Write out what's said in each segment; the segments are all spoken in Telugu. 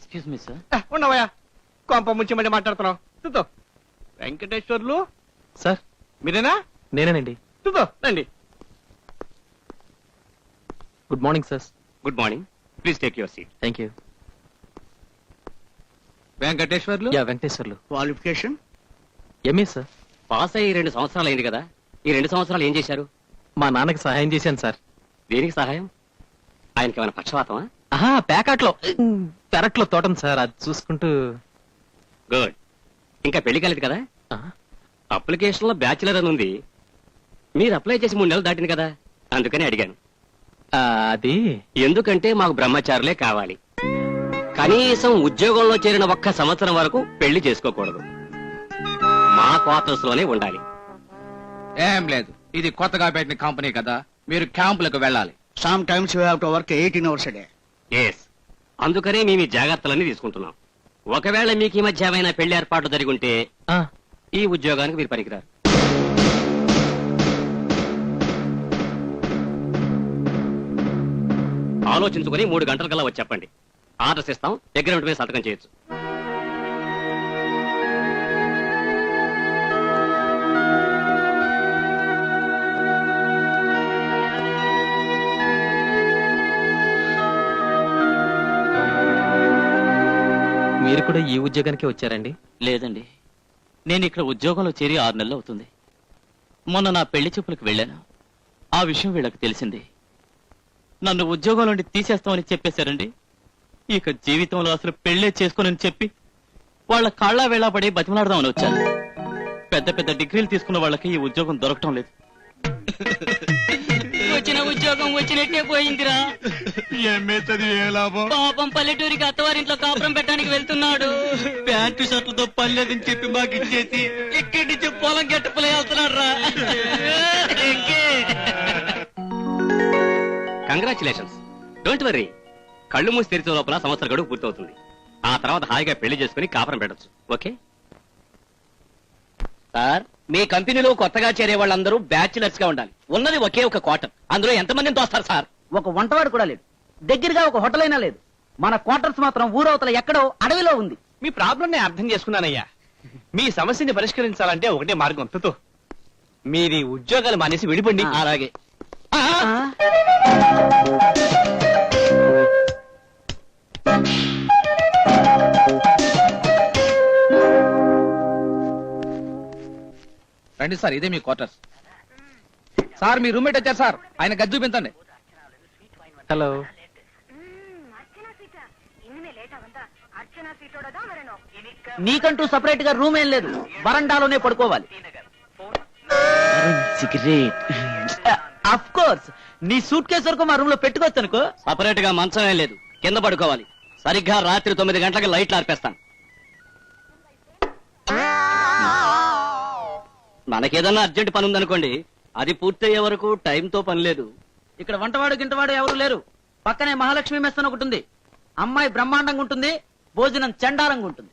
Excuse me sir. ఉండవయ్యా, కొంప ముంచి మళ్ళీ మాట్లాడుతున్నావు. చూద్దాం. వెంకటేశ్వర్లు సార్ మీరేనా? నేనేనండి. చూద్దాం రండి. Good morning sir. Good morning, please take your seat. Thank you. Venkateswarlu yeah Venkateswarlu. Qualification MA sir. Pass అయ్యి 2 సంవత్సరాలు అయింది కదా, ఈ 2 సంవత్సరాలు ఏం చేశారు? మా నాన్నకి సహాయం చేశాను సార్. దేనికి సహాయం? ఆయనకి ఏమైనా పక్షవాతమా? ఆహా, ప్యాకెట్లో పెరట్లో తోటం సార్, అది చూసుకుంటూ. గుడ్. ఇంకా పెళ్లి కాలేదు కదా? ఆ, అప్లికేషన్ లో బ్యాచులర్ అని ఉంది. మీరు అప్లై చేసి 3 నెలలు దాటింది కదా, అందుకని అడిగాను. అది ఎందుకంటే మాకు బ్రహ్మచారులే కావాలి. కనీసం ఉద్యోగంలో చేరిన 1 సంవత్సరం వరకు పెళ్లి చేసుకోకూడదు. మా క్వార్టర్స్ లోనే ఉండాలి. ఏం లేదు, ఇది కొత్తగా పెట్టిన కంపెనీ కదా, మీరు క్యాంపులకు వెళ్ళాలి. Sometimes you have to work 18 hours a day. Yes, అందుకనే మేము ఈ జాగ్రత్తలన్నీ తీసుకుంటున్నాం. ఒకవేళ మీకు ఈ మధ్య ఏమైనా పెళ్లి ఏర్పాట్లు జరిగి ఉంటే ఆ, ఈ ఉద్యోగానికి మీరు పనికిరారు. ఆలోచించుకుని 3 గంటల కల్లా వచ్చి చెప్పండి. ఆర్డర్స్ ఇస్తాం, అగ్రిమెంట్ మీద సంతకం చేయొచ్చు. మీరు కూడా ఈ ఉద్యోగానికి వచ్చారండి? లేదండి, నేను ఇక్కడ ఉద్యోగంలో చేరి 6 నెలలు అవుతుంది. మొన్న నా పెళ్లి చూపులకు వెళ్ళాను. ఆ విషయం వీళ్ళకి తెలిసింది. నన్ను ఉద్యోగం నుండి తీసేస్తామని చెప్పేశారండి. ఇక జీవితంలో అసలు పెళ్లే చేసుకోనని చెప్పి వాళ్ళ కాళ్ళ వేళాపడి బతిమలాడదామని వచ్చాను. పెద్ద పెద్ద డిగ్రీలు తీసుకున్న వాళ్ళకి ఈ ఉద్యోగం దొరకటం లేదు. వచ్చిన ఉద్యోగం వచ్చినట్టే పోయిందిరా. పాపం పల్లెటూరికి అత్తవారింట్లో కాపురం పెట్టడానికి వెళ్తున్నాడు. ప్యాంటు షర్ట్లతో పనిలేదని చెప్పి మాకు ఇచ్చేసి ఇక్కడి నుంచి పొలం గట్టుపులే వెళ్తున్నాడు రా. కంగ్రాచులేషన్స్. డోంట్ వర్రీ, కళ్ళు మూసి తెరిచే లోపల సంవత్సర గడువు పూర్తవుతుంది. ఆ తర్వాత హాయిగా పెళ్లి చేసుకుని కాపురం పెట్టచ్చు. ఓకే సార్, మీ కంపెనీలో కొత్తగా చేరే వాళ్ళందరూ బ్యాచులర్స్ గా ఉండాలి. ఉన్నది ఒకే ఒక క్వార్టర్, అందులో ఎంతమందిని తోస్తారు సార్? ఒక వంటవాడు కూడా లేడు, దగ్గరగా ఒక హోటల్ అయినా లేదు. మన క్వార్టర్స్ మాత్రం ఊరవతల ఎక్కడో అడవిలో ఉంది. మీ ప్రాబ్లం నేను అర్థం చేసుకున్నానయ్యా. మీ సమస్యని పరిష్కరించాలంటే ఒకటే మార్గం. తుతో మీరు ఉద్యోగాలు మానేసి విడిపండి. అలాగే. రండి సార్, ఇదే మీ క్వార్టర్స్. సార్, మీ రూమ్మేట్ వచ్చారు సార్, ఆయన గది చూపించండి. హలో. నీకంటూ సపరేట్ గా రూమ్ ఏం లేదు, వరండాలోనే పడుకోవాలి. సిగరెట్. అఫ్ కోర్స్, నీ సూట్ కేసు వరకు మా రూమ్ లో పెట్టుకోవచ్చు అనుకో. సపరేట్ గా మంచం ఏం లేదు, కింద పడుకోవాలి. సరిగ్గా రాత్రి 9 గంటలకు లైట్లు ఆర్పేస్తాను. మనకేదన్నా అర్జెంట్ పని ఉందనుకోండి, అది పూర్తయ్యే వరకు టైంతో పని లేదు. ఇక్కడ వంటవాడు గింటవాడు ఎవరు లేరు. పక్కనే మహాలక్ష్మి మెస్ అని ఒకటి ఉంది. అమ్మాయి బ్రహ్మాండంగా ఉంటుంది, భోజనం చండాలంగా ఉంటుంది.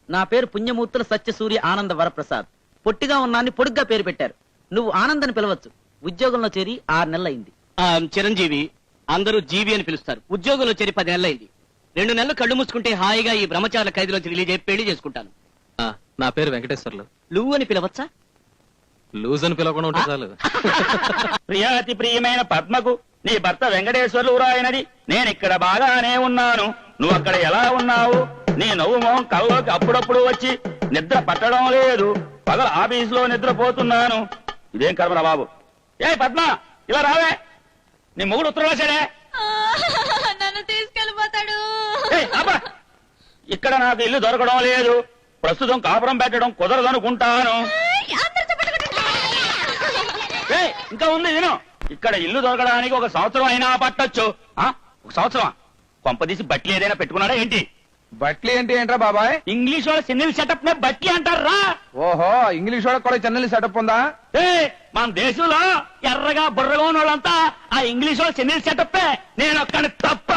నా పేరు పుణ్యమూర్తుల సత్యసూర్య ఆనంద వరప్రసాద్. పొట్టిగా ఉన్నాన్ని పొడుగ్గా పేరు పెట్టారు. నువ్వు ఆనందని పిలవచ్చు. ఉద్యోగంలో చేరి 6 నెలలైంది. చిరంజీవి, అందరూ జీవి అని పిలుస్తారు. ఉద్యోగంలో చేరి 10 నెలలైంది. 2 నెలలు కళ్ళు మూసుకుంటే హాయిగా ఈ బ్రహ్మచారుల ఖైదీలోంచి రిలీజ్ అయ్యి పెళ్లి చేసుకుంటాను. ఆ, నా పేరు వెంకటేశ్వర్లు. నువ్వు అని పిలవచ్చా? లూజ్ అని పిలవకుండా ఉంటే చాలు. ప్రియాతి ప్రియమైన పద్మకు నీ భర్త వెంకటేశ్వర్లు రాయనది. నేనిక్కడ బాగానే ఉన్నాను, నువ్వు అక్కడ ఎలా ఉన్నావు? నీ నవ్వు మొహం కల్లోకి అప్పుడప్పుడు వచ్చి నిద్ర పట్టడం లేదు. పగల ఆఫీసులో నిద్రపోతున్నాను. ఇదేం కర్మరా బాబు. ఏ పద్మ, ఇలా రావే. నీ మొగుడు ఉత్తరం రాశాడే. నన్ను తీసుకెళ్ళిపోతాడు. ఇక్కడ నాకు ఇల్లు దొరకడం లేదు, ప్రస్తుతం కాపురం పెట్టడం కుదరదనుకుంటాను. ఇంకా ఉంది నేను. ఇక్కడ ఇల్లు దొరకడానికి 1 సంవత్సరం అయినా పట్టొచ్చు. 1 సంవత్సరమా? కొంపదీసి బట్లీ ఏదైనా పెట్టుకున్నాడా ఏంటి? బట్లీ ఏంటి ఏంట్రా బాబాయ్? ఇంగ్లీష్ వాళ్ళ చెన్నెల్ సెటప్ నే బట్లీ అంటారా? ఓహో, ఇంగ్లీష్ వాళ్ళకి కూడా చెన్నెల్ సెటప్ ఉందా? మన దేశంలో ఎర్రగా బుర్రగా ఉన్న వాళ్ళంతా ఆ ఇంగ్లీష్ వాళ్ళ చెన్నెల్ సెటప్పే. నేను ఒక్కడి తప్ప.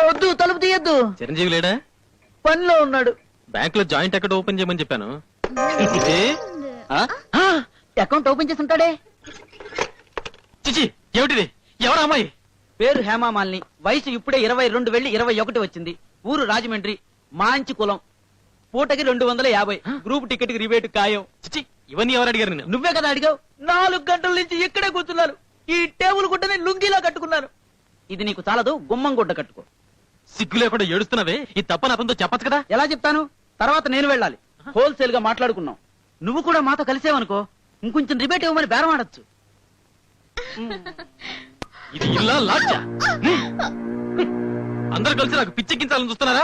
వద్దు, తలుపు తీయద్దు. చిరంజీవి లేడా? పనిలో ఉన్నాడు. బ్యాంక్ లో జాయింట్ అకౌంట్ ఓపెన్ చేయమని చెప్పాను. అకౌంట్ ఓపెన్ చేసి ఉంటాడే. చిచి ఏమిటిది? ఎవరా అమ్మాయి? పేరు హేమామాలిని, వయసు ఇప్పుడే 22 వెళ్ళి 21 వచ్చింది. ఊరు రాజమండ్రి, మాంచి కులం, పూటకి 250, గ్రూప్ టికెట్ కి రిబేట్ ఖాయం. చిచి ఇవన్నీ ఎవరు అడిగారు నేను? నువ్వే కదా అడిగావు. 4 గంటల నుంచి ఇక్కడే కూర్చున్నాను. ఈ టేబుల్ గుడ్డని లుంగిలా కట్టుకున్నాను. ఇది నీకు చాలదు, గుమ్మం గుడ్డ కట్టుకో. సిగ్గు లేకుండా ఏడుస్తున్నావే, ఈ తప్పని అతనితో చెప్పచ్చు కదా. ఎలా చెప్తాను? తర్వాత నేను వెళ్ళాలి. హోల్సేల్ గా మాట్లాడుకున్నాం. నువ్వు కూడా మాతో కలిసేవనుకో, ఇంకొంచెం రిబేట్ ఇవ్వమని బేరం ఆడొచ్చు. ఇది ఇల్లా లాడ్జా? అందరూ కలిసి నాకు పిచ్చెక్కించాలని చూస్తున్నారా?